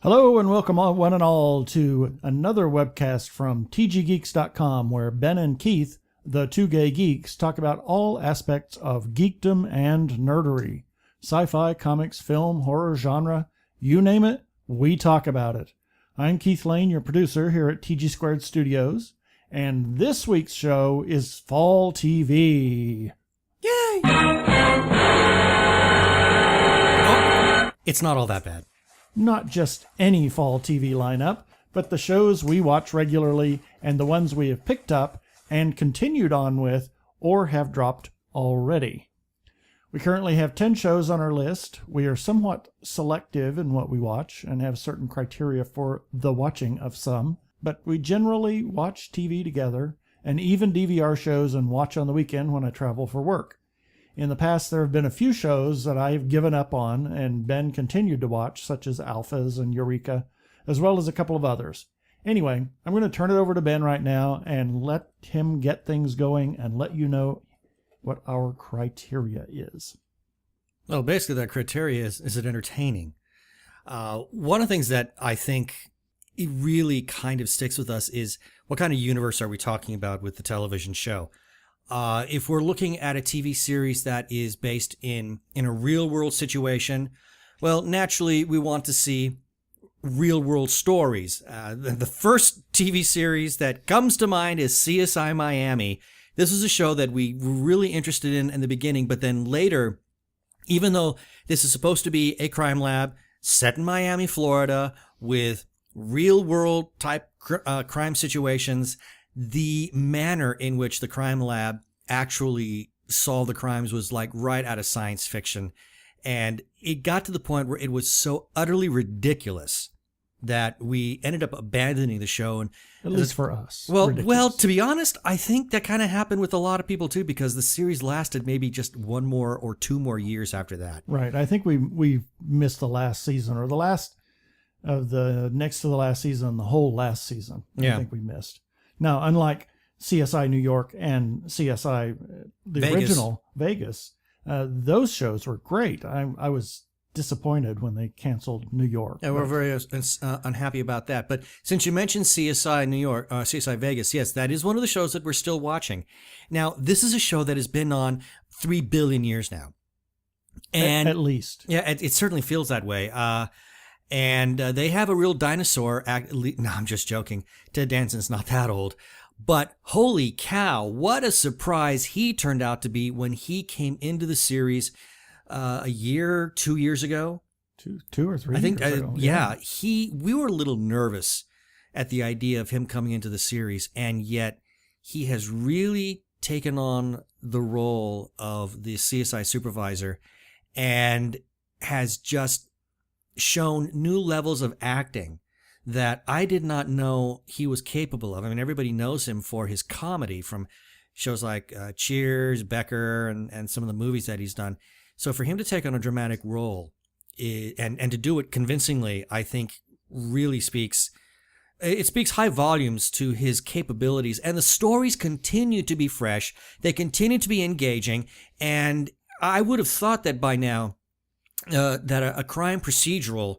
Hello and welcome one and all to another webcast from tggeeks.com where Ben and Keith, the two gay geeks, talk about all aspects of geekdom and nerdery. Sci-fi, comics, film, horror, genre, you name it, we talk about it. I'm Keith Lane, your producer here at TG Squared Studios, and this week's show is Fall TV. Yay! Oh, it's not all that bad. Not just any fall TV lineup, but the shows we watch regularly and the ones we have picked up and continued on with or have dropped already. We currently have 10 shows on our list. We are somewhat selective in what we watch and have certain criteria for the watching of some, but we generally watch TV together and even DVR shows and watch on the weekend when I travel for work. In the past, there have been a few shows that I've given up on and Ben continued to watch, such as Alphas and Eureka, as well as a couple of others. Anyway, I'm going to turn it over to Ben right now and let him get things going and let you know what our criteria is. Well, basically, that criteria is it entertaining? One of the things that I think it really kind of sticks with us is what kind of universe are we talking about with the television show? If we're looking at a TV series that is based in a real-world situation, well, naturally, we want to see real-world stories. The first TV series that comes to mind is CSI Miami. This is a show that we were really interested in the beginning, but then later, even though this is supposed to be a crime lab set in Miami, Florida, with real-world type crime situations, the manner in which the crime lab actually solved the crimes was like right out of science fiction. And it got to the point where it was so utterly ridiculous that we ended up abandoning the show. And at least for us. Well, to be honest, I think that kind of happened with a lot of people too, because the series lasted maybe just one more or two more years after that. Right. I think we missed the last season or the last of the next to the last season, the whole last season. I think we missed. Now, unlike CSI New York and CSI, original Vegas, those shows were great. I was disappointed when they canceled New York. Yeah, we're very unhappy about that. But since you mentioned CSI New York, CSI Vegas, yes, that is one of the shows that we're still watching. Now, this is a show that has been on 3 billion years now. And at least. Yeah, it certainly feels that way. And they have a real dinosaur. No, I'm just joking. Ted Danson's not that old. But holy cow, what a surprise he turned out to be when he came into the series a year, 2 years ago. Two or three I think, years ago. Yeah, we were a little nervous at the idea of him coming into the series. And yet he has really taken on the role of the CSI supervisor and has just shown new levels of acting that I did not know he was capable of. I mean, everybody knows him for his comedy from shows like Cheers, Becker, and some of the movies that he's done. So for him to take on a dramatic role and to do it convincingly, I think really speaks high volumes to his capabilities. And the stories continue to be fresh. They continue to be engaging. And I would have thought that by now, that a crime procedural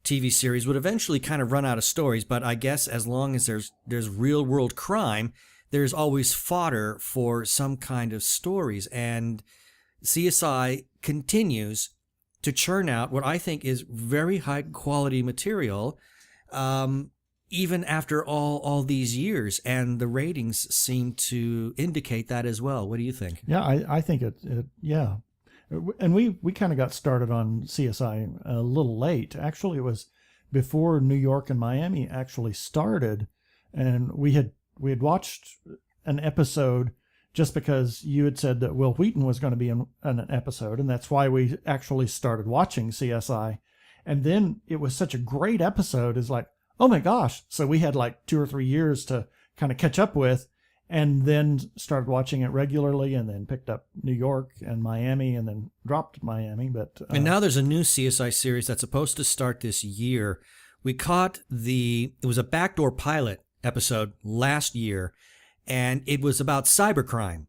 TV series would eventually kind of run out of stories, but I guess as long as there's real world crime, there's always fodder for some kind of stories. And CSI continues to churn out what I think is very high quality material, even after all these years, and the ratings seem to indicate that as well. What do you think? Yeah, I think it yeah. And we kind of got started on CSI a little late. Actually, it was before New York and Miami actually started, and we had watched an episode just because you had said that Will Wheaton was going to be in an episode, and that's why we actually started watching CSI. And then it was such a great episode, it's like, oh my gosh. So we had like 2 or 3 years to kind of catch up with, and then started watching it regularly, and then picked up New York and Miami, and then dropped Miami. And now there's a new CSI series that's supposed to start this year. We caught it was a backdoor pilot episode last year, and it was about cybercrime.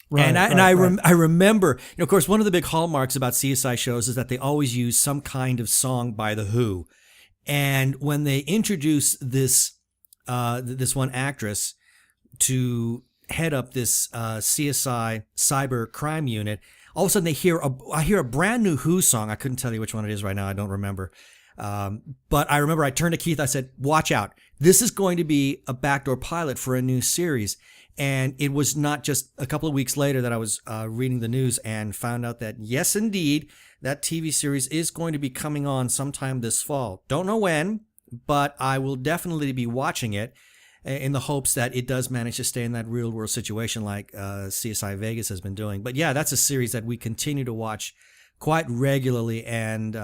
Right, I remember, of course, one of the big hallmarks about CSI shows is that they always use some kind of song by The Who. And when they introduce this this one actress to head up this CSI cyber crime unit, all of a sudden I hear a brand new Who song. I couldn't tell you which one it is right now. I don't remember. But I remember I turned to Keith. I said, watch out. This is going to be a backdoor pilot for a new series. And it was not just a couple of weeks later that I was reading the news and found out that, yes, indeed, that TV series is going to be coming on sometime this fall. Don't know when, but I will definitely be watching it in the hopes that it does manage to stay in that real world situation like CSI Vegas has been doing. But yeah, that's a series that we continue to watch quite regularly. And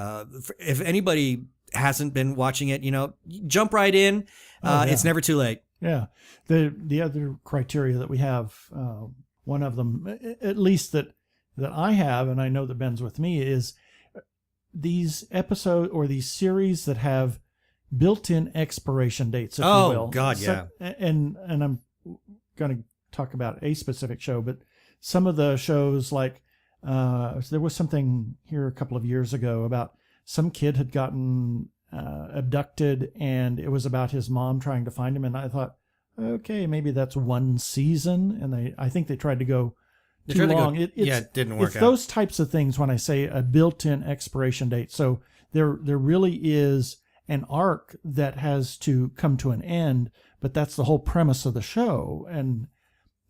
if anybody hasn't been watching it, jump right in. Yeah. It's never too late. Yeah. The other criteria that we have, one of them, at least that I have, and I know that Ben's with me, is these episodes or these series that have built-in expiration dates, if you will. Oh, God, yeah. And I'm going to talk about a specific show, but some of the shows, like there was something here a couple of years ago about some kid had gotten abducted, and it was about his mom trying to find him. And I thought, okay, maybe that's one season. And I think they tried to go too long. It didn't work out. It's those types of things when I say a built-in expiration date. So there really is an arc that has to come to an end, but that's the whole premise of the show. And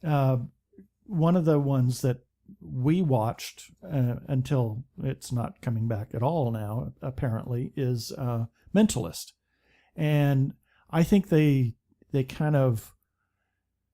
one of the ones that we watched until it's not coming back at all now, apparently, is Mentalist. And I think they kind of,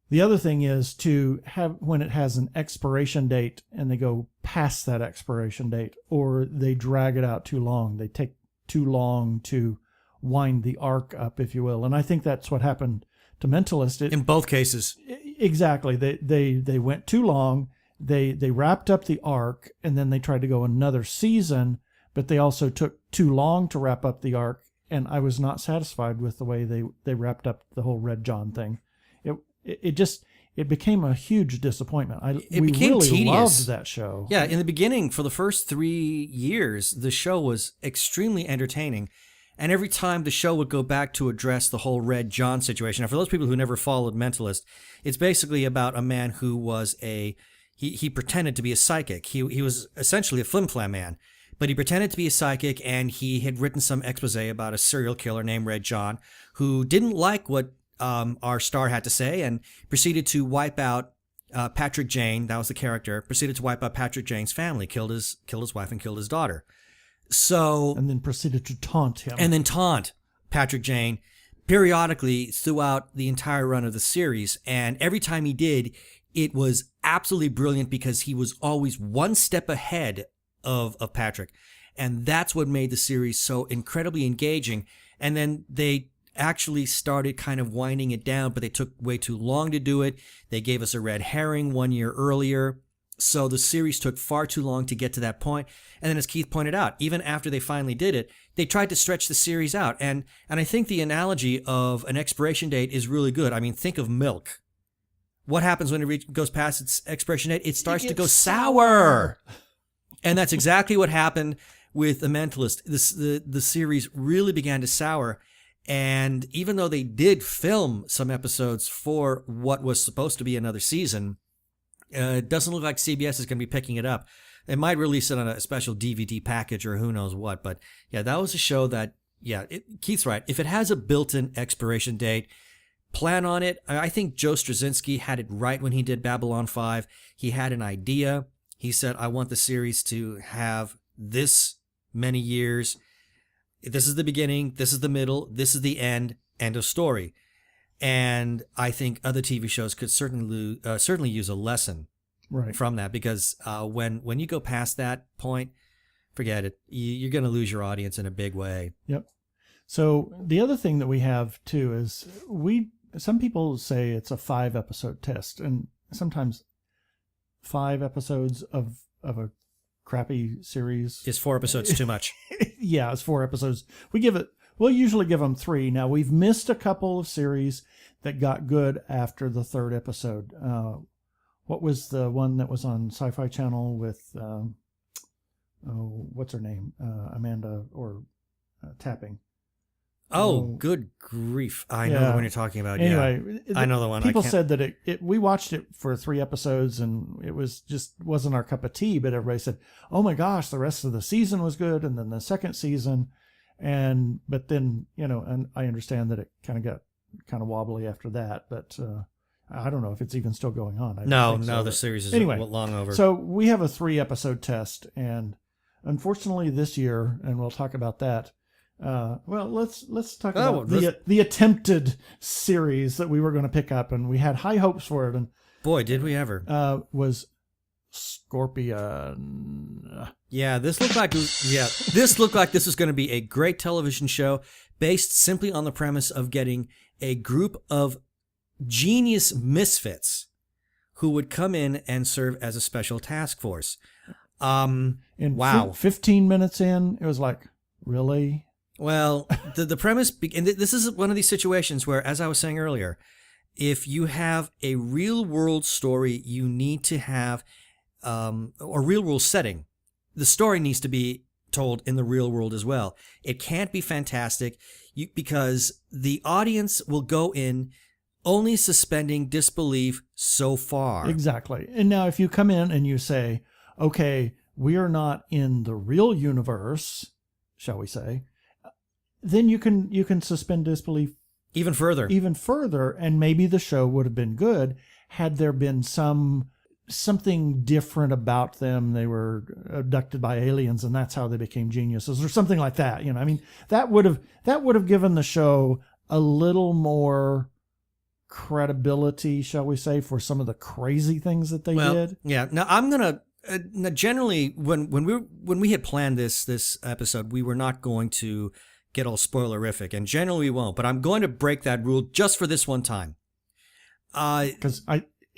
the other thing is to have, when it has an expiration date and they go past that expiration date, or they drag it out too long, they take too long to wind the arc up, if you will. And I think that's what happened to Mentalist. In both cases. Exactly. They went too long. They wrapped up the arc, and then they tried to go another season, but they also took too long to wrap up the arc. And I was not satisfied with the way they wrapped up the whole Red John thing. It became a huge disappointment. We really tedious. Loved that show. Yeah, in the beginning, for the first 3 years, the show was extremely entertaining. And every time the show would go back to address the whole Red John situation. Now, for those people who never followed Mentalist, it's basically about a man who was he pretended to be a psychic. He was essentially a flim-flam man, but he pretended to be a psychic, and he had written some expose about a serial killer named Red John who didn't like what our star had to say and proceeded to wipe out Patrick Jane. That was the character. Proceeded to wipe out Patrick Jane's family, killed his wife and killed his daughter. And then proceeded to taunt him. And then taunt Patrick Jane periodically throughout the entire run of the series. And every time he did, it was absolutely brilliant because he was always one step ahead of Patrick. And that's what made the series so incredibly engaging. And then they actually started kind of winding it down, but they took way too long to do it. They gave us a red herring 1 year earlier. So the series took far too long to get to that point. And then as Keith pointed out, even after they finally did it, they tried to stretch the series out. And I think the analogy of an expiration date is really good. I mean, think of milk. What happens when it goes past its expiration date? It starts to go sour. And that's exactly what happened with The Mentalist. The series really began to sour. And even though they did film some episodes for what was supposed to be another season, it doesn't look like CBS is going to be picking it up. They might release it on a special DVD package or who knows what. But yeah, that was a show that, Keith's right. If it has a built-in expiration date, plan on it. I think Joe Straczynski had it right when he did Babylon 5. He had an idea. He said, I want the series to have this many years. This is the beginning. This is the middle. This is the end. End of story. And I think other TV shows could certainly use a lesson from that, because when you go past that point, forget it. You're going to lose your audience in a big way. Yep. So the other thing that we have too is some people say it's a 5-episode test, and sometimes 5 episodes of a crappy series is 4 episodes too much. Yeah, it's 4 episodes. We'll usually give them 3. Now, we've missed a couple of series that got good after the 3rd episode. What was the one that was on Sci-Fi Channel with, what's her name? Amanda, or Tapping. Oh, good grief! I know the one you're talking about. Anyway, I know the one. People said that we watched it for 3 episodes and it wasn't our cup of tea. But everybody said, "Oh my gosh, the rest of the season was good," and then the second season, but then and I understand that it kind of got kind of wobbly after that. But I don't know if it's even still going on. No, the series is long over. So we have a 3-episode test, and unfortunately this year, and we'll talk about that. Let's talk about the attempted series that we were going to pick up, and we had high hopes for it. And boy, did we ever! Was Scorpion? Yeah, this looked like this was going to be a great television show based simply on the premise of getting a group of genius misfits who would come in and serve as a special task force. Wow! 15 minutes in, it was like, really? Well, the premise, and this is one of these situations where, as I was saying earlier, if you have a real world story, you need to have a real world setting. The story needs to be told in the real world as well. It can't be fantastic because the audience will go in only suspending disbelief so far. Exactly. And now if you come in and you say, okay, we are not in the real universe, shall we say, then you can suspend disbelief even further, and maybe the show would have been good had there been something different about them. They were abducted by aliens, and that's how they became geniuses, or something like that. I mean, that would have given the show a little more credibility, shall we say, for some of the crazy things that they did. Yeah. Now I'm gonna. Generally, when we had planned this episode, we were not going to get all spoilerific, and generally we won't. But I'm going to break that rule just for this one time. Because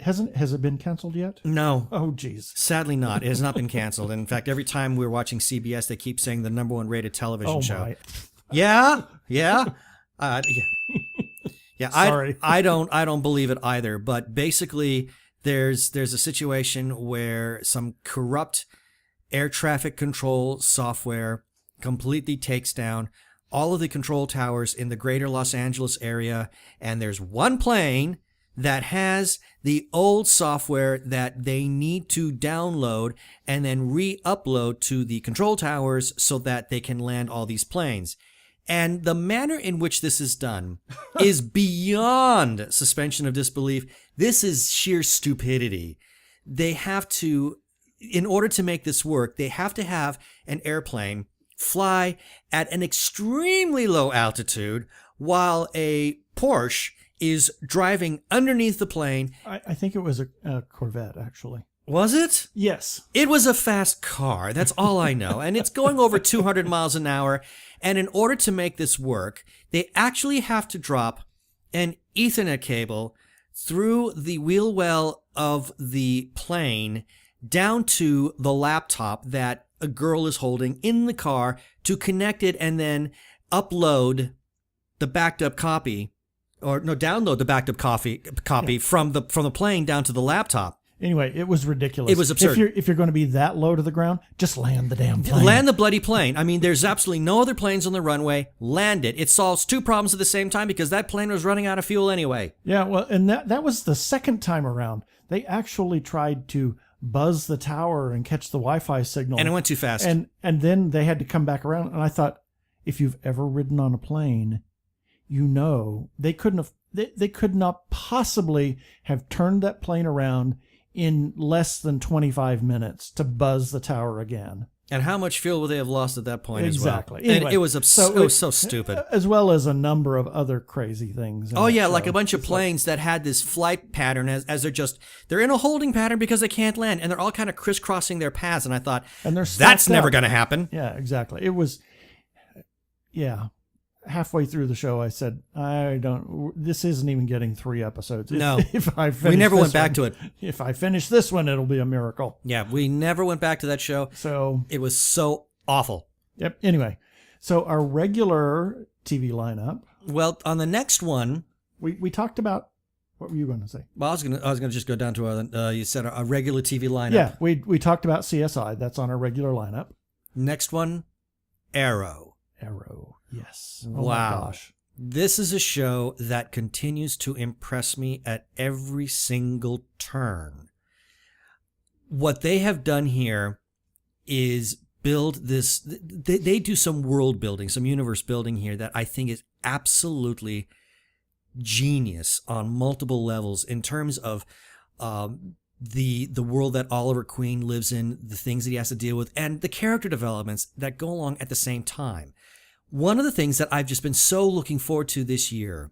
has it been canceled yet? No. Oh, geez. Sadly not. It has not been canceled. In fact, every time we're watching CBS, they keep saying the #1 rated television show. My. Yeah. Sorry. I don't believe it either. But basically, there's a situation where some corrupt air traffic control software completely takes down all of the control towers in the greater Los Angeles area, and there's one plane that has the old software that they need to download and then re-upload to the control towers so that they can land all these planes. And the manner in which this is done is beyond suspension of disbelief. This is sheer stupidity. They have to, in order to make this work, they have to have an airplane fly at an extremely low altitude while a Porsche is driving underneath the plane. I think it was a Corvette, actually. Was it? Yes. It was a fast car. That's all I know. And it's going over 200 miles an hour. And in order to make this work, they actually have to drop an Ethernet cable through the wheel well of the plane down to the laptop that a girl is holding in the car to connect it and then upload the backed up copy, download the backed up copy from the plane down to the laptop. Anyway, it was ridiculous. It was absurd. If you're going to be that low to the ground, just land the damn plane. Land the bloody plane. I mean, there's absolutely no other planes on the runway. Land it. It solves 2 problems at the same time because that plane was running out of fuel anyway. Yeah, well, and that was the second time around. They actually tried to buzz the tower and catch the Wi-Fi signal. And it went too fast. And then they had to come back around. And I thought, if you've ever ridden on a plane, they could not possibly have turned that plane around in less than 25 minutes to buzz the tower again. And how much fuel would they have lost at that point exactly. as well? Anyway, and it was so stupid. As well as a number of other crazy things. Oh, yeah, like a bunch of planes that had this flight pattern as they're in a holding pattern because they can't land, and they're all kind of crisscrossing their paths, and I thought, that's never going to happen. Yeah, exactly. It was, halfway through the show, I said, this isn't even getting 3 episodes. No. We never went back to it. If I finish this one, it'll be a miracle. Yeah, we never went back to that show. So it was so awful. Yep. Anyway, so our regular TV lineup. Well, on the next one, we talked about, what were you going to say? Well, I was going to just go down to you said a regular TV lineup. Yeah, we talked about CSI. That's on our regular lineup. Next one, Arrow. Yes. Wow. Oh my gosh. This is a show that continues to impress me at every single turn. What they have done here is build this. They do some world building, some universe building here that I think is absolutely genius on multiple levels in terms of the world that Oliver Queen lives in, the things that he has to deal with, and the character developments that go along at the same time. One of the things that I've just been so looking forward to this year,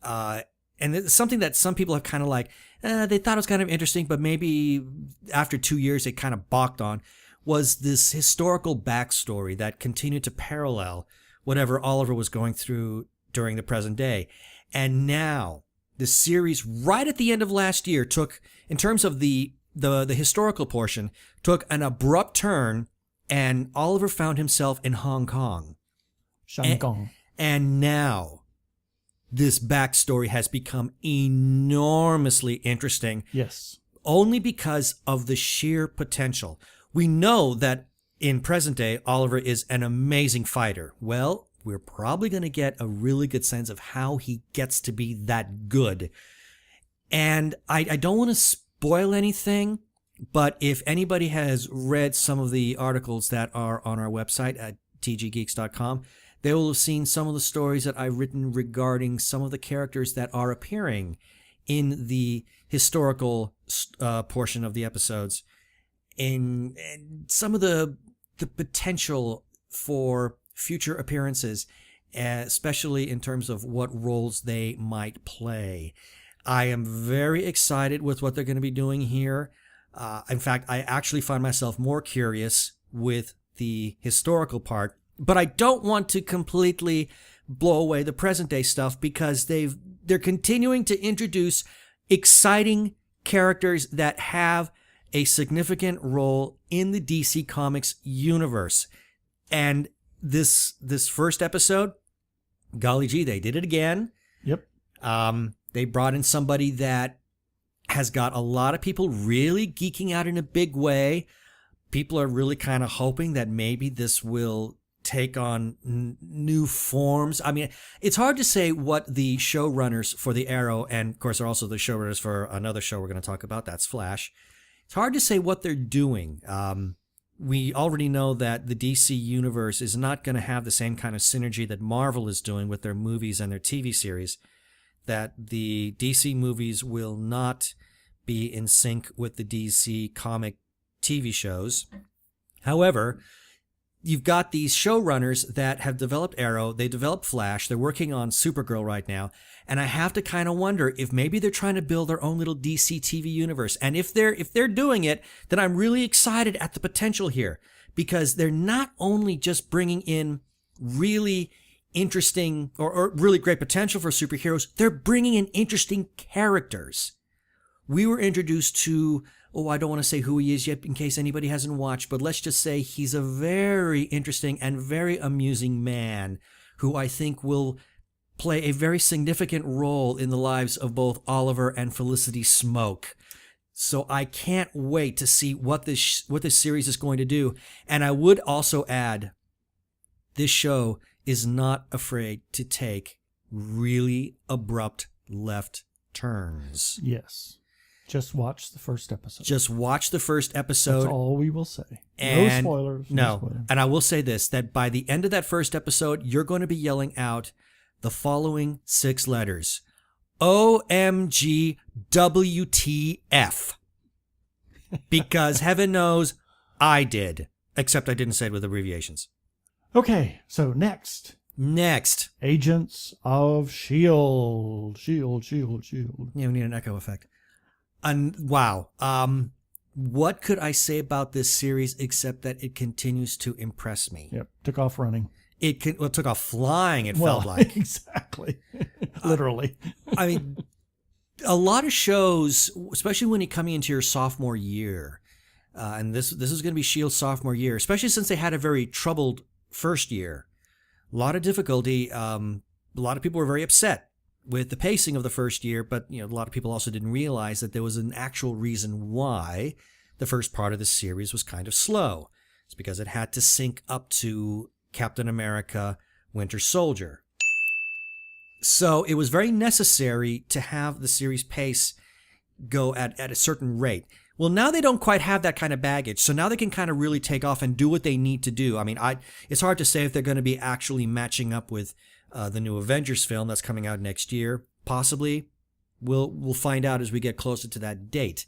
and it's something that some people have kind of like, they thought it was kind of interesting, but maybe after 2 years they kind of balked on, was this historical backstory that continued to parallel whatever Oliver was going through during the present day. And now the series, right at the end of last year, took, in terms of the historical portion, took an abrupt turn, and Oliver found himself in Hong Kong. And now this backstory has become enormously interesting. Yes. Only because of the sheer potential. We know that in present day, Oliver is an amazing fighter. Well, we're probably going to get a really good sense of how he gets to be that good. And I don't want to spoil anything, but if anybody has read some of the articles that are on our website at tggeeks.com, they will have seen some of the stories that I've written regarding some of the characters that are appearing in the historical portion of the episodes, and some of the potential for future appearances, especially in terms of what roles they might play. I am very excited with what they're going to be doing here. In fact, I actually find myself more curious with the historical part, but I don't want to completely blow away the present day stuff because they're continuing to introduce exciting characters that have a significant role in the DC Comics universe. And this first episode, golly gee, they did it again. Yep. They brought in somebody that has got a lot of people really geeking out in a big way. People are really kind of hoping that maybe this will take on new forms. I mean, it's hard to say what the showrunners for the Arrow, and of course are also the showrunners for another show we're going to talk about, that's Flash. It's hard to say what they're doing. We already know that the DC universe is not going to have the same kind of synergy that Marvel is doing with their movies and their TV series, that the DC movies will not be in sync with the DC comic TV shows. However, you've got these showrunners that have developed Arrow, they developed Flash, they're working on Supergirl right now, and I have to kind of wonder if maybe they're trying to build their own little DC TV universe. And if they're doing it, then I'm really excited at the potential here, because they're not only just bringing in really interesting or really great potential for superheroes, they're bringing in interesting characters. We were introduced to, I don't want to say who he is yet in case anybody hasn't watched, but let's just say he's a very interesting and very amusing man who I think will play a very significant role in the lives of both Oliver and Felicity Smoke. So I can't wait to see what this series is going to do. And I would also add, this show is not afraid to take really abrupt left turns. Yes. Just watch the first episode. Just watch the first episode. That's all we will say. And no spoilers. No. Spoilers. And I will say this, that by the end of that first episode, you're going to be yelling out the following 6 letters. OMG WTF. Because heaven knows I did. Except I didn't say it with abbreviations. Okay, so next. Agents of S.H.I.E.L.D. S.H.I.E.L.D. Yeah, we need an echo effect. Wow. What could I say about this series except that it continues to impress me? Yep, took off running. It took off flying, it felt like. Exactly. Literally. I mean, a lot of shows, especially when you're coming into your sophomore year, and this is going to be S.H.I.E.L.D.'s sophomore year, especially since they had a very troubled first year. A lot of difficulty. A lot of people were very upset with the pacing of the first year, but a lot of people also didn't realize that there was an actual reason why the first part of the series was kind of slow. It's because it had to sync up to Captain America Winter Soldier. So it was very necessary to have the series pace go at a certain rate. Well, now they don't quite have that kind of baggage, so now they can kind of really take off and do what they need to do. I mean, it's hard to say if they're going to be actually matching up with the new Avengers film that's coming out next year. Possibly. We'll find out as we get closer to that date.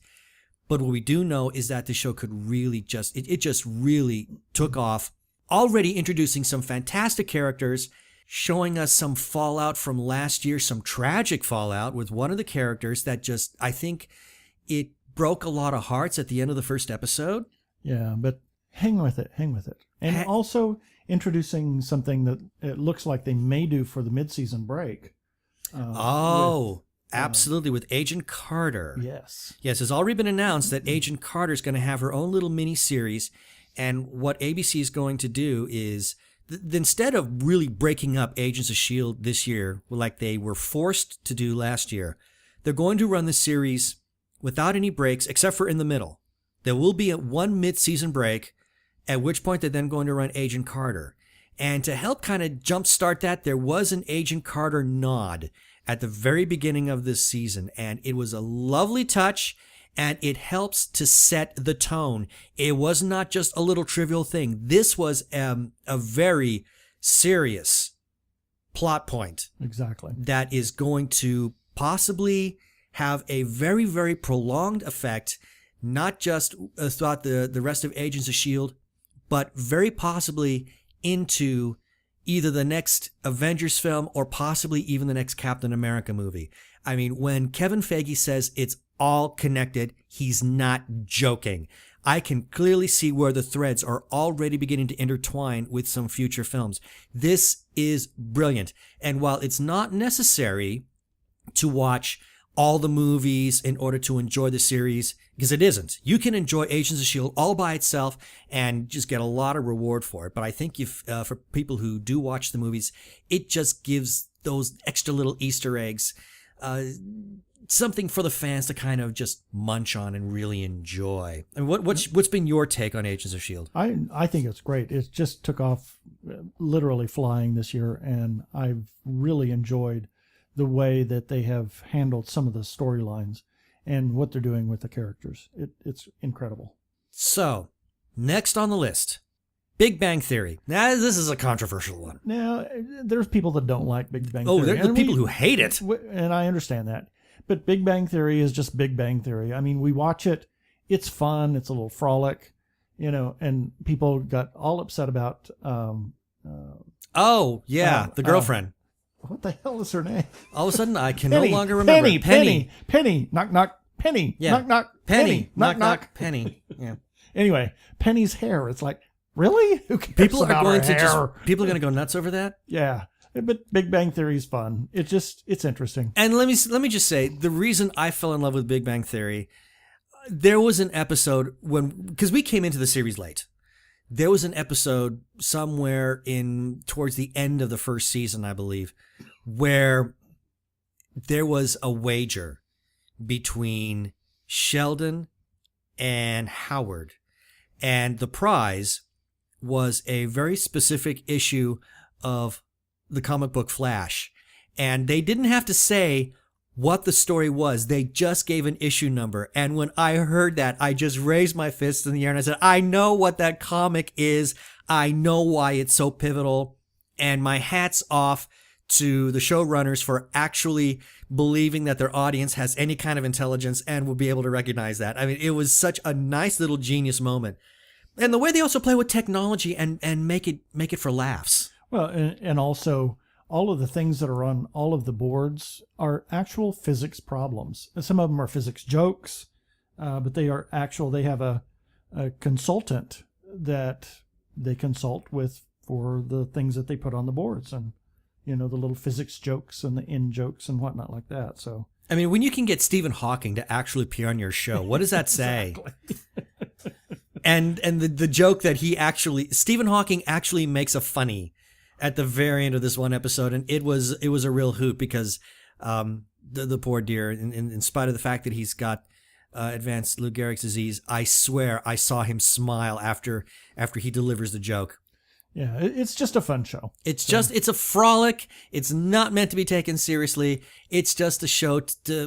But what we do know is that the show could really it just really took off, already introducing some fantastic characters, showing us some fallout from last year, some tragic fallout with one of the characters that just, I think it broke a lot of hearts at the end of the first episode. Yeah, but hang with it. And also introducing something that it looks like they may do for the mid-season break. Absolutely, with Agent Carter. Yes. Yes, it's already been announced that Agent Carter is going to have her own little mini-series, and what ABC is going to do is, instead of really breaking up Agents of S.H.I.E.L.D. this year, like they were forced to do last year, they're going to run the series without any breaks, except for in the middle. There will be one mid-season break, at which point they're then going to run Agent Carter. And to help kind of jumpstart that, there was an Agent Carter nod at the very beginning of this season, and it was a lovely touch, and it helps to set the tone. It was not just a little trivial thing. This was a very serious plot point. Exactly. That is going to possibly have a very, very prolonged effect, not just throughout the rest of Agents of S.H.I.E.L.D., but very possibly into either the next Avengers film or possibly even the next Captain America movie. I mean, when Kevin Feige says it's all connected, he's not joking. I can clearly see where the threads are already beginning to intertwine with some future films. This is brilliant. And while it's not necessary to watch all the movies in order to enjoy the series, because it isn't. You can enjoy Agents of S.H.I.E.L.D. all by itself and just get a lot of reward for it. But I think for people who do watch the movies, it just gives those extra little Easter eggs, something for the fans to kind of just munch on and really enjoy. And what's been your take on Agents of S.H.I.E.L.D.? I think it's great. It just took off literally flying this year, and I've really enjoyed the way that they have handled some of the storylines and what they're doing with the characters. It's incredible. So, next on the list, Big Bang Theory. Now, this is a controversial one. Now, there's people that don't like Big Bang Theory. Oh, there's the people who hate it. And I understand that. But Big Bang Theory is just Big Bang Theory. I mean, we watch it. It's fun. It's a little frolic, and people got all upset about... the girlfriend. What the hell is her name? All of a sudden, I can no longer remember. Penny. Knock, knock. Penny. Yeah. Knock, knock. Penny. Knock, knock. Penny. Yeah. Anyway, Penny's hair. It's like, really? Who cares people about are going her to hair? people are going to go nuts over that. Yeah. But Big Bang Theory is fun. It's interesting. And let me just say, the reason I fell in love with Big Bang Theory, there was an episode because we came into the series late. There was an episode somewhere towards the end of the first season, I believe, where there was a wager between Sheldon and Howard. And the prize was a very specific issue of the comic book Flash. And they didn't have to say what the story was. They just gave an issue number. And when I heard that, I just raised my fist in the air and I said, I know what that comic is. I know why it's so pivotal. And my hat's off to the showrunners for actually believing that their audience has any kind of intelligence and will be able to recognize that. I mean, it was such a nice little genius moment. And the way they also play with technology and make it for laughs. Well, and also all of the things that are on all of the boards are actual physics problems. Some of them are physics jokes, but they are actual. They have a consultant that they consult with for the things that they put on the boards, and the little physics jokes and the in jokes and whatnot like that. So I mean, when you can get Stephen Hawking to actually appear on your show, what does that say? and the joke that Stephen Hawking actually makes a funny at the very end of this one episode, and it was a real hoot because the poor dear, in spite of the fact that he's got advanced Lou Gehrig's disease, I swear I saw him smile after he delivers the joke. Yeah, it's just a fun show. It's it's a frolic. It's not meant to be taken seriously. It's just a show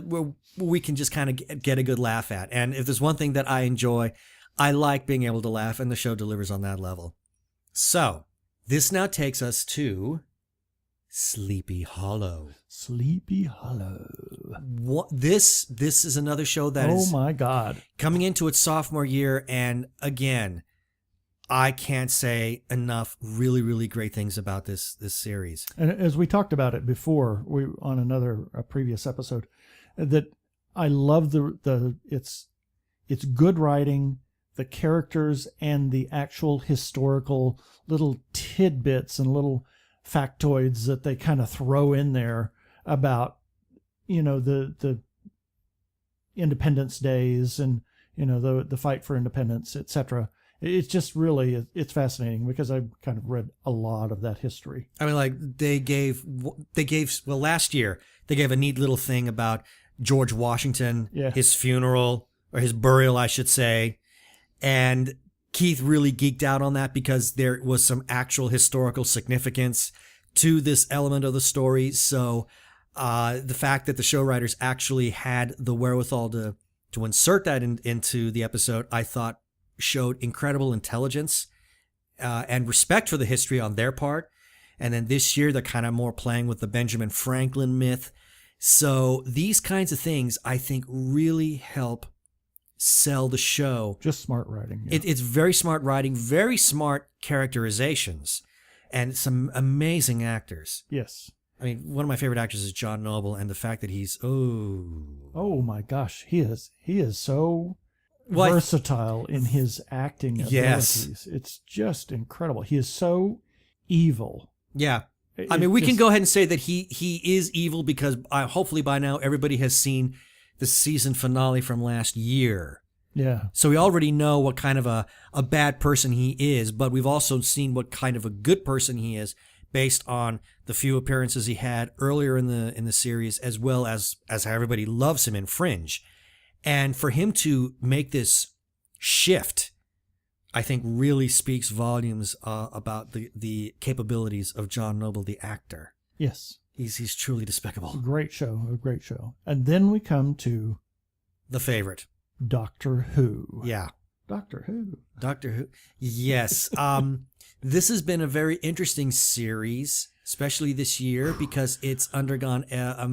where we can just kind of get a good laugh at. And if there's one thing that I enjoy, I like being able to laugh, and the show delivers on that level. So, this now takes us to Sleepy Hollow. Sleepy Hollow. This is another show that is my God, coming into its sophomore year, and again, I can't say enough really, really great things about this series. And as we talked about it before, on a previous episode, that I love it's good writing, the characters, and the actual historical little tidbits and little factoids that they kind of throw in there about, the Independence Days and, the fight for independence, etc. It's just really, it's fascinating because I've kind of read a lot of that history. I mean, like last year they gave a neat little thing about George Washington, his funeral, or his burial, I should say. And Keith really geeked out on that because there was some actual historical significance to this element of the story. So the fact that the show writers actually had the wherewithal to insert that into the episode, I thought showed incredible intelligence and respect for the history on their part. And then this year, they're kind of more playing with the Benjamin Franklin myth. So these kinds of things, I think, really help sell the show. Just smart writing. Yeah. It's very smart writing, very smart characterizations, and some amazing actors. Yes. I mean, one of my favorite actors is John Noble, and the fact that he's oh my gosh, he is so versatile in his acting abilities. Yes. It's just incredible. He is so evil. Yeah. I mean, we can go ahead and say that he is evil because hopefully by now everybody has seen the season finale from last year. Yeah. So we already know what kind of a bad person he is, but we've also seen what kind of a good person he is based on the few appearances he had earlier in the series, as well as how everybody loves him in Fringe. And for him to make this shift, I think really speaks volumes about the capabilities of John Noble, the actor. Yes. He's truly despicable. A great show. And then we come to the favorite, Doctor Who. Yeah. Doctor Who. Yes. This has been a very interesting series, especially this year, because it's undergone a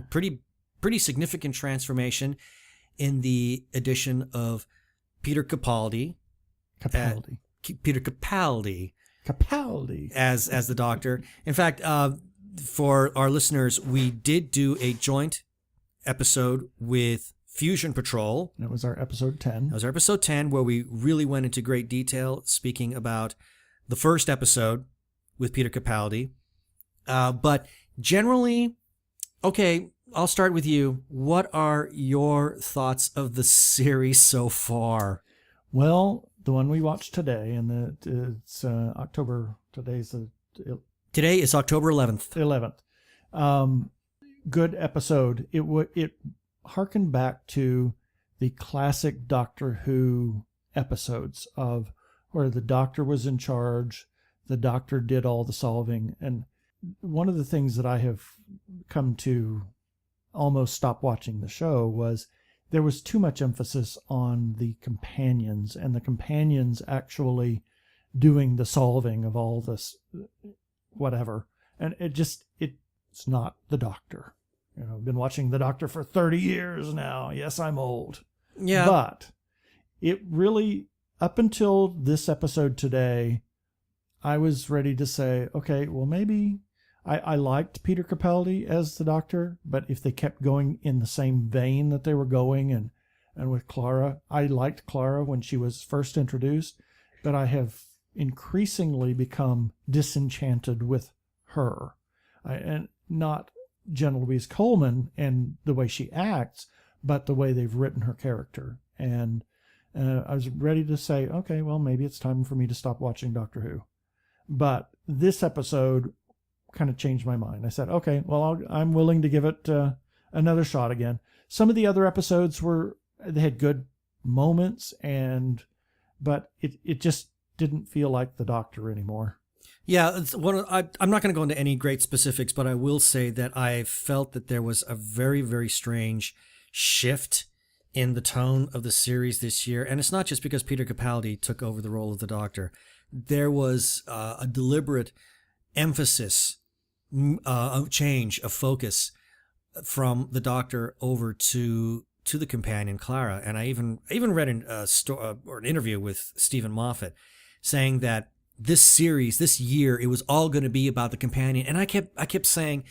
pretty significant transformation in the addition of Peter Capaldi. Peter Capaldi as the Doctor. In fact, for our listeners, we did do a joint episode with Fusion Patrol. That was our episode 10. That was our episode 10, where we really went into great detail speaking about the first episode with Peter Capaldi. But generally, okay, I'll start with you. What are your thoughts of the series so far? Well, the one we watched today, and it's October. Today is October 11th. 11th. Good episode. It harkened back to the classic Doctor Who episodes of where the Doctor was in charge, the Doctor did all the solving. And one of the things that I have come to almost stop watching the show was there was too much emphasis on the companions, and the companions actually doing the solving of all this whatever. And it's not the Doctor. I've been watching the Doctor for 30 years now. Yes, I'm old. Yeah. But it really, up until this episode today, I was ready to say, okay, well, maybe I liked Peter Capaldi as the Doctor, but if they kept going in the same vein that they were going, and with Clara, I liked Clara when she was first introduced, but I have increasingly become disenchanted with her. And not Jenna Louise Coleman and the way she acts, but the way they've written her character. And I was ready to say, okay, well, maybe it's time for me to stop watching Doctor Who. But this episode kind of changed my mind. I said, okay, well, I'm willing to give it another shot again. Some of the other episodes they had good moments, but it didn't feel like the Doctor anymore. Yeah, I'm not going to go into any great specifics, but I will say that I felt that there was a very, very strange shift in the tone of the series this year. And it's not just because Peter Capaldi took over the role of the Doctor. There was a deliberate emphasis, a change of focus from the Doctor over to the companion Clara. And I even read an interview with Stephen Moffat saying that this series, this year, it was all going to be about the companion. And I kept saying,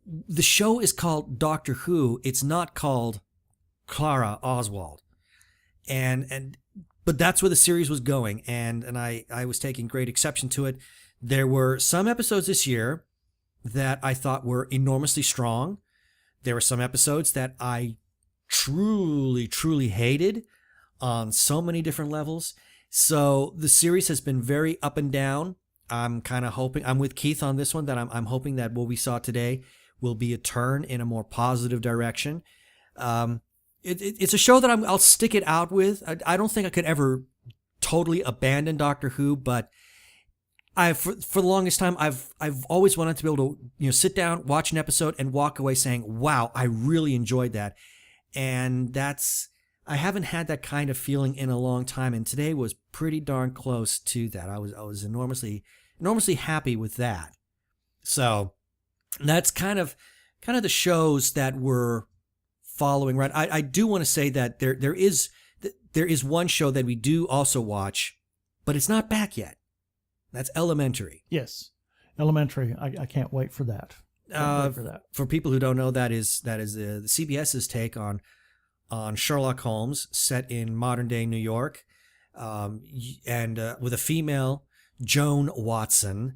the show is called Doctor Who. It's not called Clara Oswald. But that's where the series was going. And I was taking great exception to it. There were some episodes this year that I thought were enormously strong. There were some episodes that I truly, truly hated on so many different levels. So the series has been very up and down. I'm kind of hoping, I'm with Keith on this one, that I'm hoping that what we saw today will be a turn in a more positive direction. It's a show that I'll stick it out with. I don't think I could ever totally abandon Doctor Who, but for the longest time, I've always wanted to be able to sit down, watch an episode, and walk away saying, "Wow, I really enjoyed that." And I haven't had that kind of feeling in a long time, and today was pretty darn close to that. I was enormously happy with that. So that's kind of the shows that we're following, right? I do want to say that there is one show that we do also watch, but it's not back yet. That's Elementary. Yes, Elementary. I can't wait for that. For people who don't know, that is the CBS's take on Sherlock Holmes, set in modern day New York, and with a female Joan Watson.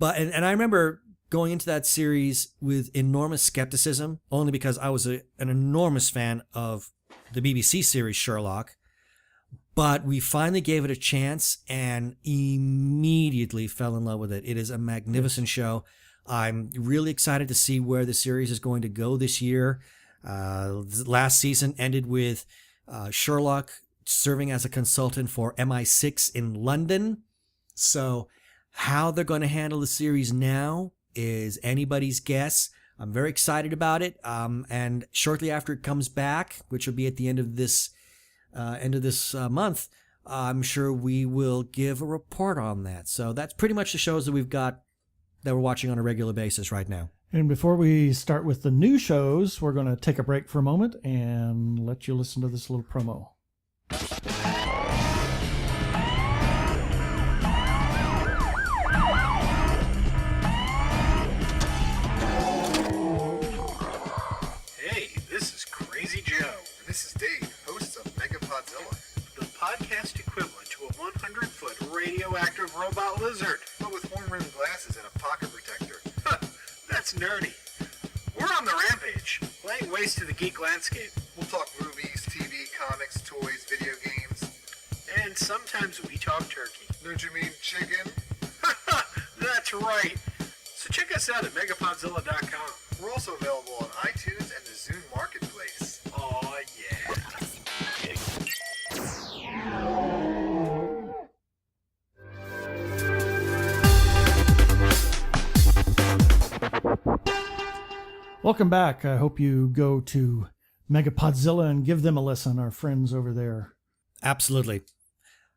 And I remember going into that series with enormous skepticism, only because I was an enormous fan of the BBC series Sherlock. But we finally gave it a chance and immediately fell in love with it. It is a magnificent show. I'm really excited to see where the series is going to go this year. Last season ended with Sherlock serving as a consultant for MI6 in London. So how they're going to handle the series now is anybody's guess. I'm very excited about it. And shortly after it comes back, which will be at the end of this month, I'm sure we will give a report on that. So that's pretty much the shows that we've got that we're watching on a regular basis right now. And before we start with the new shows, we're going to take a break for a moment and let you listen to this little promo. Hey, this is Crazy Joe. And this is Dave, host of Megapodzilla, the podcast equivalent to a 100-foot radioactive robot lizard, but with horn-rimmed glasses and a pocket protector. That's nerdy. We're on the rampage, laying waste to the geek landscape. We'll talk movies, TV, comics, toys, video games. And sometimes we talk turkey. Don't you mean chicken? That's right. So check us out at megapodzilla.com. We're also available on iTunes and the Zune Marketplace. Aw, yeah. Welcome back. I hope you go to Megapodzilla and give them a listen, our friends over there. Absolutely.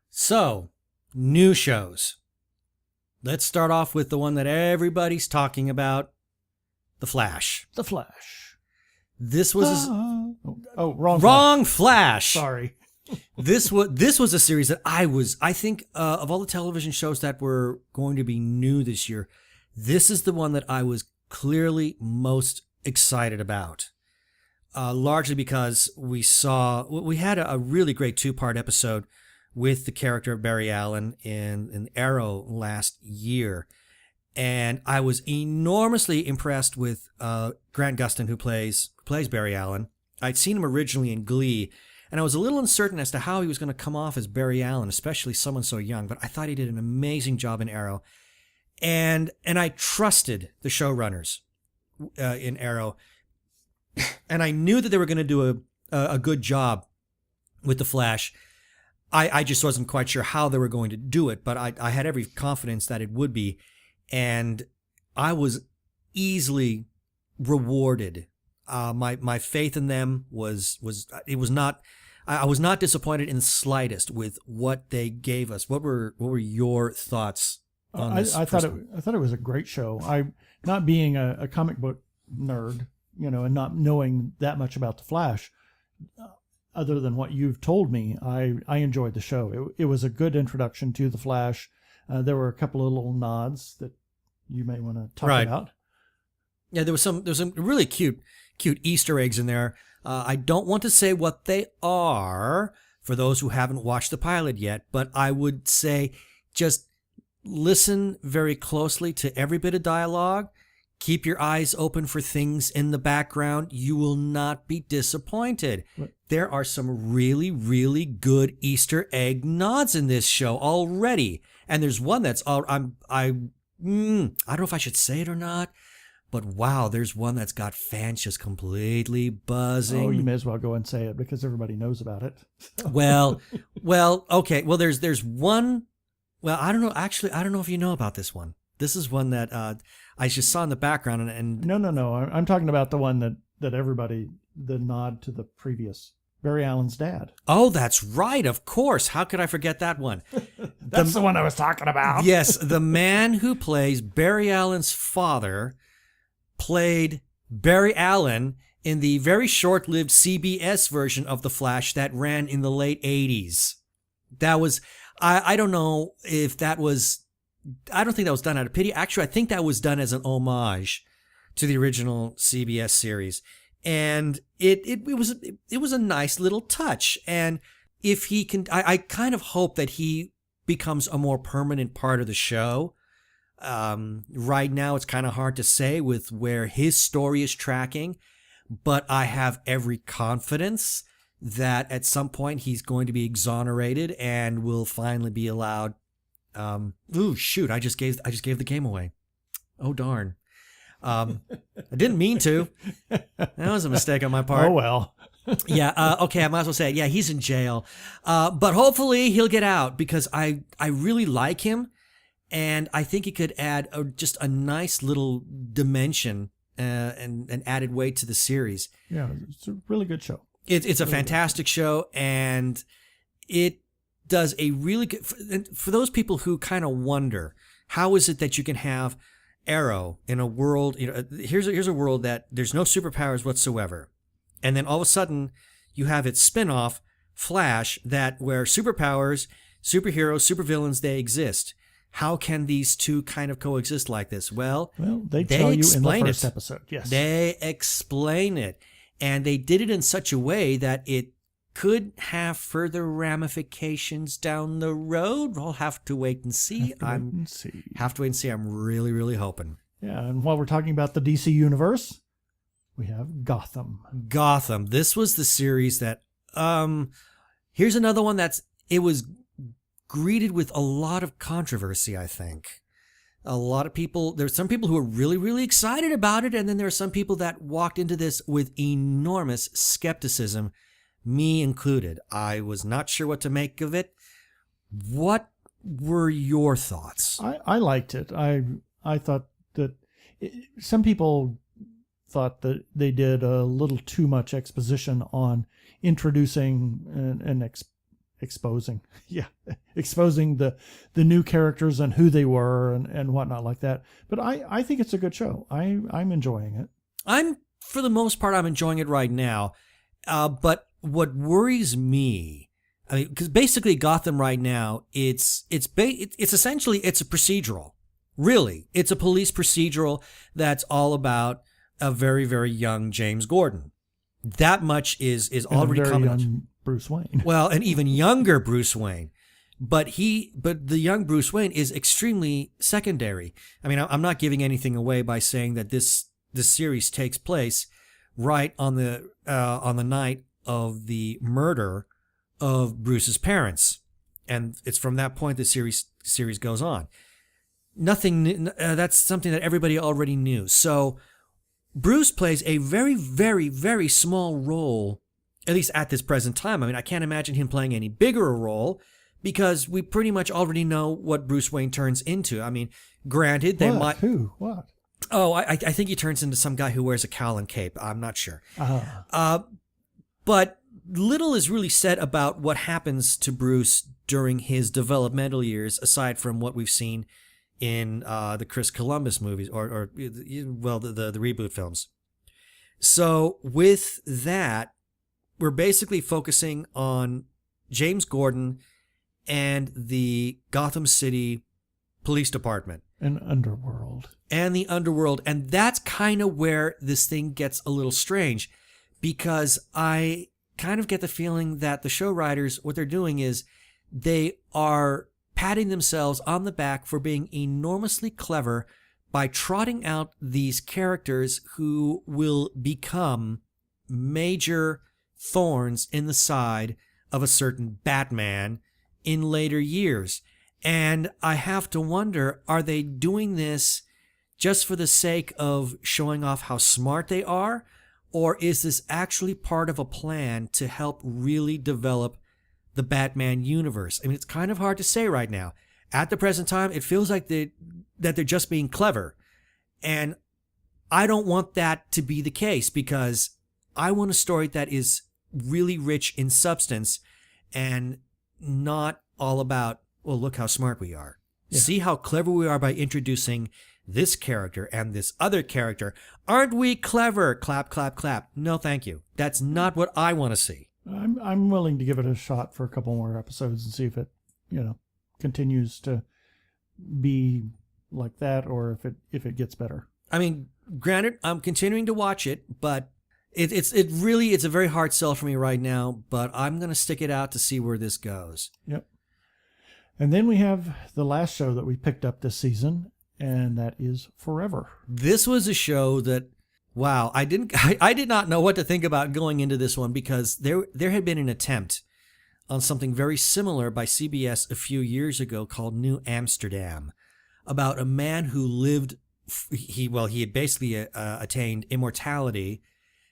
So, new shows. Let's start off with the one that everybody's talking about, The Flash. The Flash. This was wrong Flash. Sorry. This was a series that I think of all the television shows that were going to be new this year, this is the one that I was clearly most excited about. Largely because we had a really great 2-part episode with the character of Barry Allen in Arrow last year. And I was enormously impressed with Grant Gustin, who plays Barry Allen. I'd seen him originally in Glee, and I was a little uncertain as to how he was going to come off as Barry Allen, especially someone so young, but I thought he did an amazing job in Arrow. And I trusted the showrunners in Arrow, and I knew that they were going to do a good job with The Flash. I just wasn't quite sure how they were going to do it, but I had every confidence that it would be. And I was easily rewarded. My faith in them was not. I was not disappointed in the slightest with what they gave us. What were your thoughts on this? I thought it was a great show. Not being a comic book nerd, and not knowing that much about the Flash, other than what you've told me, I enjoyed the show. It was a good introduction to the Flash. There were a couple of little nods that you may want to talk about. Yeah, there was some really cute Easter eggs in there. I don't want to say what they are for those who haven't watched the pilot yet, but I would say just listen very closely to every bit of dialogue. Keep your eyes open for things in the background. You will not be disappointed. What? There are some really, really good Easter egg nods in this show already. And there's one that's I don't know if I should say it or not, but wow, there's one that's got fans just completely buzzing. Oh, you may as well go and say it because everybody knows about it. well, okay. Well, there's one. Well, I don't know. Actually, I don't know if you know about this one. This is one that I just saw in the background. And No. I'm talking about the one that everybody, the nod to the previous, Barry Allen's dad. Oh, that's right. Of course. How could I forget that one? That's the one I was talking about. Yes. The man who plays Barry Allen's father played Barry Allen in the very short-lived CBS version of The Flash that ran in the late 80s. That was, I don't know if that was, I don't think that was done out of pity. Actually, I think that was done as an homage to the original CBS series. And it was a nice little touch. And if he can, I kind of hope that he becomes a more permanent part of the show. Right now, it's kind of hard to say with where his story is tracking, but I have every confidence that at some point he's going to be exonerated and will finally be allowed. Ooh, shoot! I just gave the game away. Oh darn! I didn't mean to. That was a mistake on my part. Oh well. Yeah. Okay. I might as well say it. Yeah, he's in jail, but hopefully he'll get out because I really like him. And I think it could add just a nice little dimension and an added weight to the series. Yeah, it's a really good show. It's a fantastic show, and it does a really good... For those people who kind of wonder, how is it that you can have Arrow in a world... here's a world that there's no superpowers whatsoever. And then all of a sudden, you have its spin-off, Flash, where superpowers, superheroes, supervillains, they exist. How can these two kind of coexist like this? Well, they tell you in the first episode. Yes, they explain it, and they did it in such a way that it could have further ramifications down the road. We'll have to wait and see. Have to wait and see. I'm really, really hoping. Yeah, and while we're talking about the DC universe, we have Gotham. Gotham. This was the series that. Here's another one it was greeted with a lot of controversy, I think. A lot of people, there's some people who are really, really excited about it, and then there are some people that walked into this with enormous skepticism, me included. I was not sure what to make of it. What were your thoughts? I liked it. I thought that some people thought that they did a little too much exposition on introducing and exposing the new characters and who they were and whatnot like that. But I think it's a good show. I'm enjoying it. For the most part, I'm enjoying it right now. But what worries me, I mean, because basically Gotham right now, it's essentially a procedural. Really, it's a police procedural that's all about a very, very young James Gordon. That much is already coming. Bruce Wayne. Well, an even younger Bruce Wayne. But the young Bruce Wayne is extremely secondary. I mean, I'm not giving anything away by saying that this series takes place right on the night of the murder of Bruce's parents, and it's from that point the series goes on. Nothing. That's something that everybody already knew. So Bruce plays a very, very, very small role at least at this present time. I mean, I can't imagine him playing any bigger a role because we pretty much already know what Bruce Wayne turns into. I mean, granted, they might... Who? What? Oh, I think he turns into some guy who wears a cowl and cape. I'm not sure. But little is really said about what happens to Bruce during his developmental years, aside from what we've seen in the Chris Columbus movies, or the reboot films. So with that, we're basically focusing on James Gordon and the Gotham City Police Department. An underworld. And the underworld. And that's kind of where this thing gets a little strange, because I kind of get the feeling that the show writers, what they're doing is they are patting themselves on the back for being enormously clever by trotting out these characters who will become major thorns in the side of a certain Batman in later years. And I have to wonder, are they doing this just for the sake of showing off how smart they are? Or is this actually part of a plan to help really develop the Batman universe? I mean, it's kind of hard to say right now. At the present time, it feels like that they're just being clever. And I don't want that to be the case, because I want a story that is really rich in substance and not all about, well, look how smart we are. Yeah. See how clever we are by introducing this character and this other character. Aren't we clever? Clap, clap, clap. No, thank you. That's not what I want to see. I'm willing to give it a shot for a couple more episodes and see if it, continues to be like that, or if it gets better. I mean, granted, I'm continuing to watch it, but it's a very hard sell for me right now, but I'm going to stick it out to see where this goes. Yep. And then we have the last show that we picked up this season, and that is Forever. This was a show that, wow, I did not know what to think about going into this one, because there had been an attempt on something very similar by CBS a few years ago called New Amsterdam, about a man who lived, he had basically attained immortality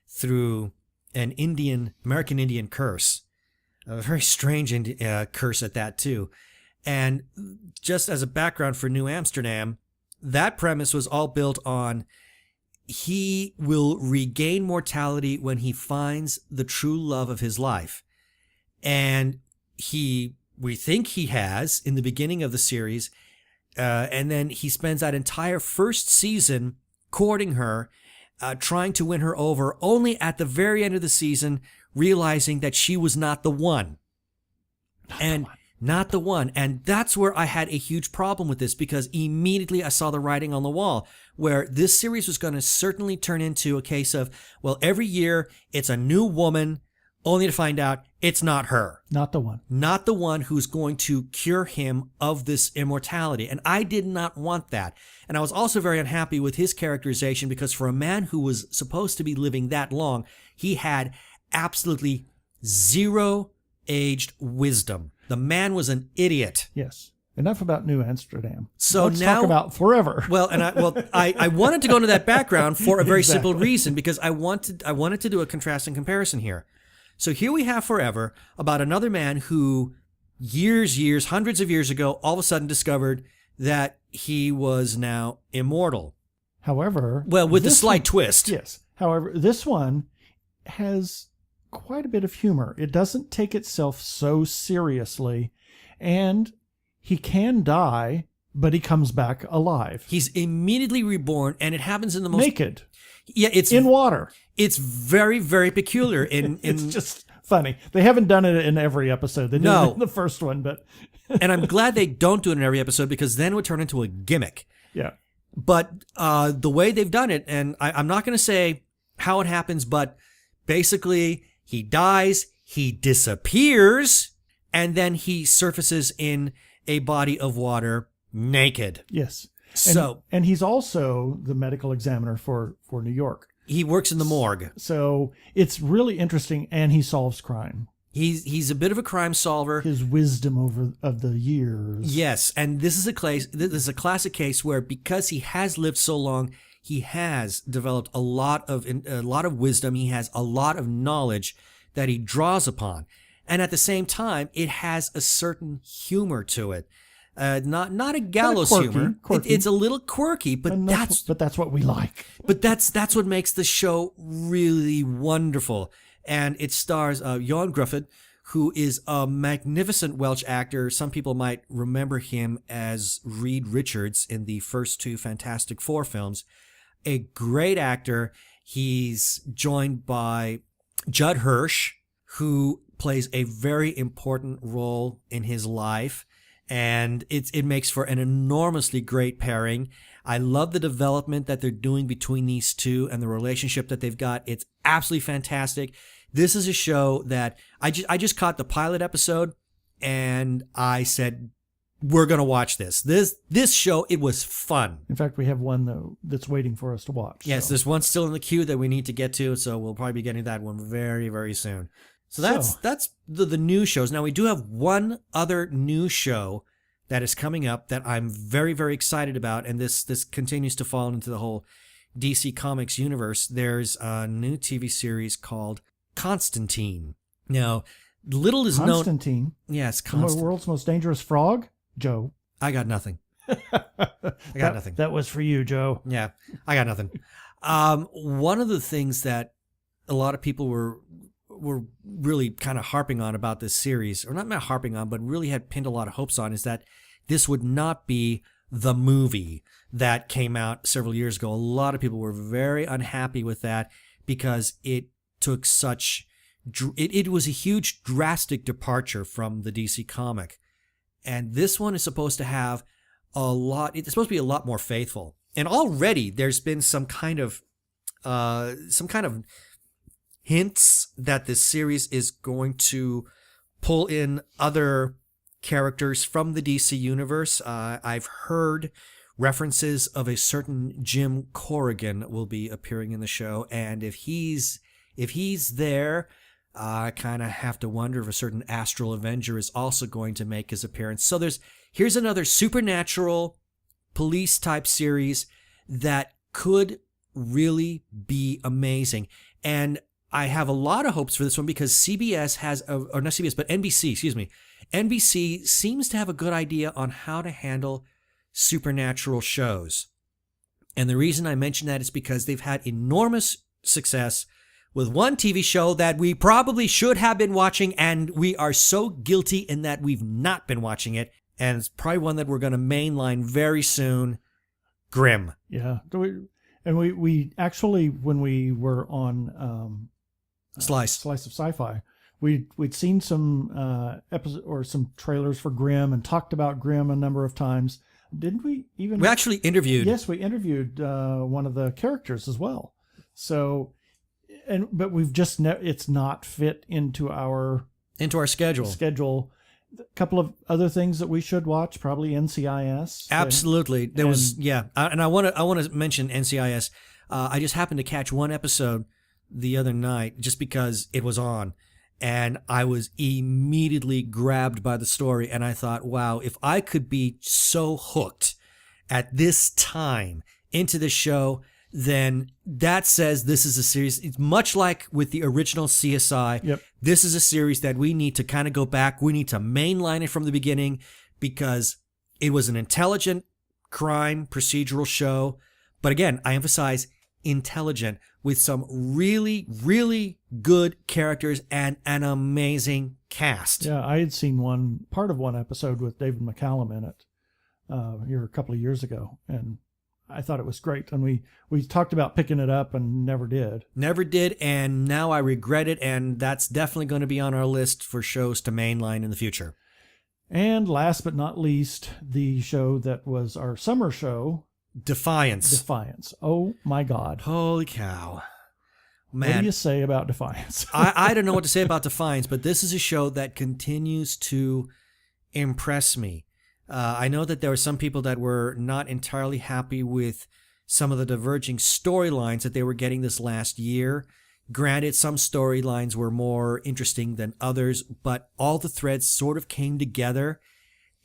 through an American Indian curse, a very strange curse at that too. And just as a background for New Amsterdam, that premise was all built on he will regain mortality when he finds the true love of his life. And we think he has in the beginning of the series, and then he spends that entire first season courting her, trying to win her over, only at the very end of the season realizing that she was not the one. Not the one. And that's where I had a huge problem with this, because immediately I saw the writing on the wall, where this series was going to certainly turn into a case of, well, every year it's a new woman, only to find out it's not her. Not the one. Not the one who's going to cure him of this immortality. And I did not want that. And I was also very unhappy with his characterization, because for a man who was supposed to be living that long, he had absolutely zero aged wisdom. The man was an idiot. Yes. Enough about New Amsterdam. So let's now talk about Forever. Well, and I wanted to go into that background for a very simple reason, because I wanted to do a contrasting comparison here. So here we have Forever, about another man who years, hundreds of years ago, all of a sudden discovered that he was now immortal. However, well, with a slight twist. Yes. However, this one has quite a bit of humor. It doesn't take itself so seriously, and he can die, but he comes back alive. He's immediately reborn, and it happens in the most naked. Yeah, it's in water. It's very, very peculiar. It's just funny. They haven't done it in every episode. They did it in the first one, but and I'm glad they don't do it in every episode, because then it would turn into a gimmick. Yeah. But the way they've done it, and I'm not going to say how it happens, but basically he dies, he disappears, and then he surfaces in a body of water naked. Yes. And he's also the medical examiner for New York. He works in the morgue. So it's really interesting, and he solves crime. He's a bit of a crime solver. His wisdom of the years. Yes, and this is a classic case where, because he has lived so long, he has developed a lot of wisdom. He has a lot of knowledge that he draws upon. And at the same time, it has a certain humor to it. Not a gallows humor. It's a little quirky, but that's what we like. But that's what makes the show really wonderful. And it stars Ioan Gruffudd, who is a magnificent Welsh actor. Some people might remember him as Reed Richards in the first two Fantastic Four films. A great actor. He's joined by Judd Hirsch, who plays a very important role in his life, and it makes for an enormously great pairing. I love the development that they're doing between these two and the relationship that they've got. It's absolutely fantastic. This is a show that I just caught the pilot episode, and I said, we're going to watch this. This show, it was fun. In fact, we have one that's waiting for us to watch. Yes, there's one still in the queue that we need to get to, so we'll probably be getting that one very, very soon. So that's the new shows. Now, we do have one other new show that is coming up that I'm very, very excited about, and this continues to fall into the whole DC Comics universe. There's a new TV series called Constantine. Now, little is known... Constantine? Yes, Constantine. The world's most dangerous frog? Joe. I got nothing. I got nothing. That was for you, Joe. Yeah, I got nothing. One of the things that a lot of people were really kind of harping on about this series, or not harping on, but really had pinned a lot of hopes on, is that this would not be the movie that came out several years ago. A lot of people were very unhappy with that because it took it was a huge drastic departure from the DC comic. And this one is supposed to have it's supposed to be a lot more faithful. And already there's been some kind of hints that this series is going to pull in other characters from the DC universe. I've heard references of a certain Jim Corrigan will be appearing in the show, and if he's there, I kind of have to wonder if a certain Astral Avenger is also going to make his appearance. So here's another supernatural police type series that could really be amazing. And I have a lot of hopes for this one because CBS or not CBS, but NBC, excuse me. NBC seems to have a good idea on how to handle supernatural shows. And the reason I mention that is because they've had enormous success with one TV show that we probably should have been watching, and we are so guilty in that we've not been watching it. And it's probably one that we're going to mainline very soon, Grimm. Yeah. And we actually, when we were on Slice of Sci-Fi, we'd seen some episodes or some trailers for Grimm and talked about Grimm a number of times. Didn't we even? We actually interviewed. Yes, we interviewed one of the characters as well. So, but we've just it's not fit into our schedule. A couple of other things that we should watch, probably NCIS. Absolutely, and I want to mention NCIS. I just happened to catch one episode the other night just because it was on, and I was immediately grabbed by the story, and I thought, wow, if I could be so hooked at this time into the show, then that says this is a series. It's much like with the original CSI. Yep. This is a series that we need to kind of go back. We need to mainline it from the beginning because it was an intelligent crime procedural show. But again, I emphasize intelligent with some really, really good characters and an amazing cast. Yeah, I had seen part of one episode with David McCallum in it here a couple of years ago, and I thought it was great. And we talked about picking it up and never did. Never did, and now I regret it, and that's definitely going to be on our list for shows to mainline in the future. And last but not least, the show that was our summer show, Defiance. Oh my God. Holy cow. Man. What do you say about Defiance? I don't know what to say about Defiance, but this is a show that continues to impress me. I know that there were some people that were not entirely happy with some of the diverging storylines that they were getting this last year. Granted, some storylines were more interesting than others, but all the threads sort of came together,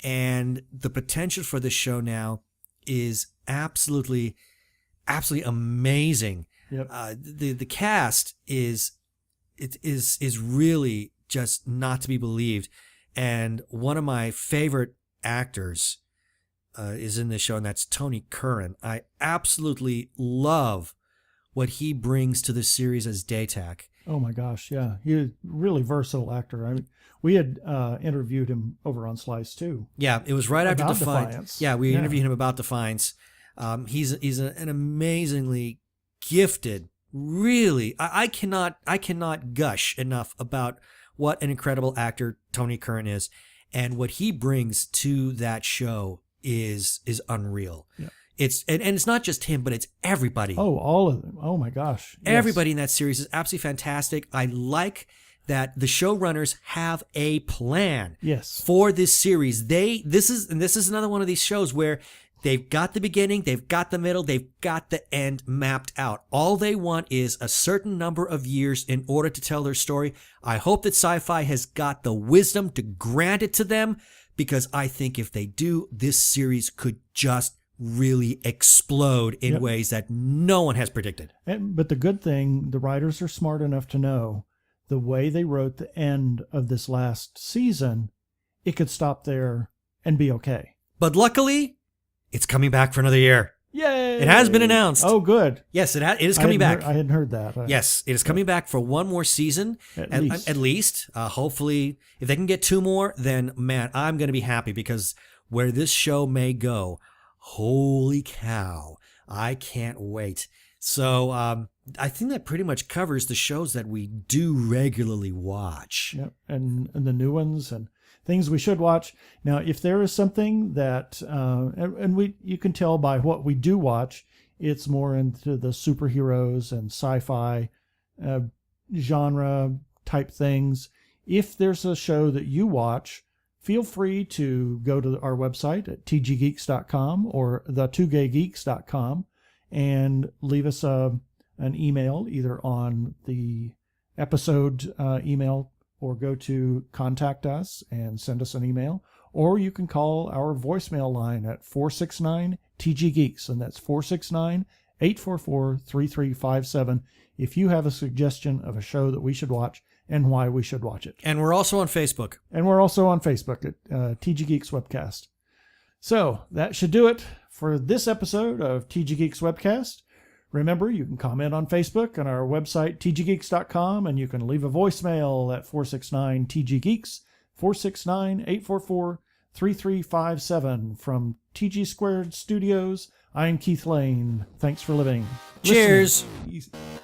and the potential for this show now is absolutely amazing. Yep. The cast is it is really just not to be believed. And one of my favorite actors is in this show, and that's Tony Curran. I absolutely love what he brings to the series as Daytak. Oh my gosh, yeah, he's a really versatile actor. I mean, we had interviewed him over on Slice too. Yeah, it was right after About Defiance. Yeah, we interviewed him about Defiance. He's an amazingly gifted. Really, I cannot gush enough about what an incredible actor Tony Curran is, and what he brings to that show is unreal. Yeah. It's and it's not just him, but it's everybody. Oh, all of them. Oh my gosh. Everybody in that series is absolutely fantastic. I like that the showrunners have a plan for this series. This is another one of these shows where they've got the beginning, they've got the middle, they've got the end mapped out. All they want is a certain number of years in order to tell their story. I hope that Sci-Fi has got the wisdom to grant it to them, because I think if they do, this series could just really explode in ways that no one has predicted. But the good thing, the writers are smart enough to know the way they wrote the end of this last season, it could stop there and be okay. But luckily, it's coming back for another year. Yay! It has been announced. Oh, good. Yes, it is coming back. I hadn't heard that. Yes, it is coming back for one more season. At least. Hopefully, if they can get 2 more, then, man, I'm going to be happy, because where this show may go, holy cow, I can't wait. So I think that pretty much covers the shows that we do regularly watch. Yep, and the new ones and things we should watch. Now, if there is something that, you can tell by what we do watch, it's more into the superheroes and sci-fi genre type things. If there's a show that you watch, feel free to go to our website at tggeeks.com or the2gaygeeks.com and leave us an email either on the episode email, or go to contact us and send us an email, or you can call our voicemail line at 469-TG-GEEKS, and that's 469-844-3357 if you have a suggestion of a show that we should watch and why we should watch it. And we're also on Facebook. And we're also on Facebook at TG Geeks Webcast. So that should do it for this episode of TG Geeks Webcast. Remember, you can comment on Facebook on our website, tggeeks.com, and you can leave a voicemail at 469-TG-GEEKS, 469-844-3357. From TG Squared Studios, I'm Keith Lane. Thanks for listening. Cheers. Listening.